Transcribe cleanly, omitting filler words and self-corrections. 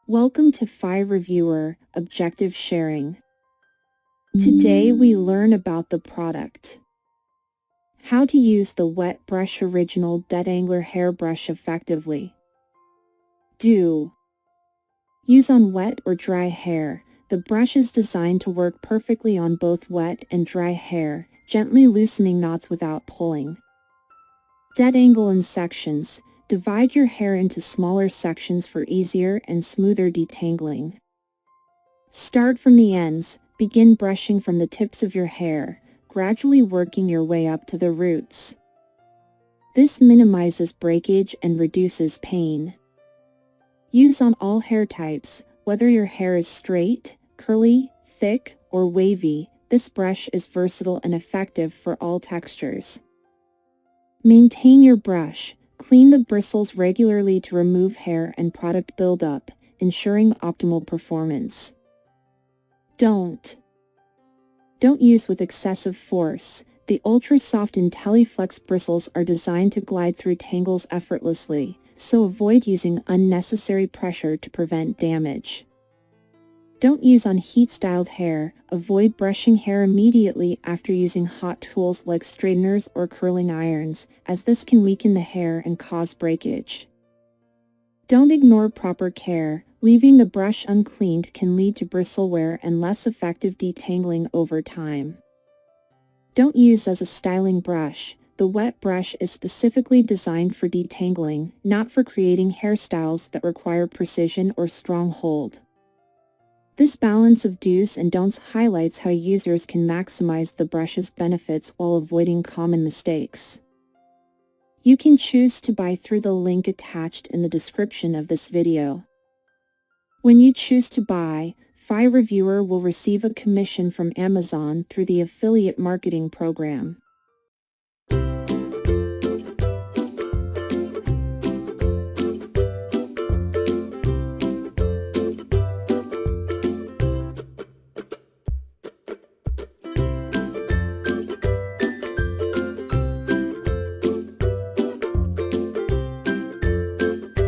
Welcome to Fi Reviewer Objective Sharing. Today we learn about the product. How to use the Wet Brush Original Detangler hairbrush effectively. Do. Use on wet or dry hair. The brush is designed to work perfectly on both wet and dry hair, gently loosening knots without pulling. Detangle in sections. Divide your hair into smaller sections for easier and smoother detangling. Start from the ends. Begin brushing from the tips of your hair, gradually working your way up to the roots. This minimizes breakage and reduces pain. Use on all hair types, whether your hair is straight, curly, thick, or wavy. This brush is versatile and effective for all textures. Maintain your brush. Clean the bristles regularly to remove hair and product buildup, ensuring optimal performance. Don't use with excessive force. The ultra-soft IntelliFlex bristles are designed to glide through tangles effortlessly, so avoid using unnecessary pressure to prevent damage. Don't use on heat-styled hair. Avoid brushing hair immediately after using hot tools like straighteners or curling irons, as this can weaken the hair and cause breakage. Don't ignore proper care. Leaving the brush uncleaned can lead to bristle wear and less effective detangling over time. Don't use as a styling brush. The wet brush is specifically designed for detangling, not for creating hairstyles that require precision or strong hold. This balance of do's and don'ts highlights how users can maximize the brush's benefits while avoiding common mistakes. You can choose to buy through the link attached in the description of this video. When you choose to buy, Fi Reviewer will receive a commission from Amazon through the affiliate marketing program.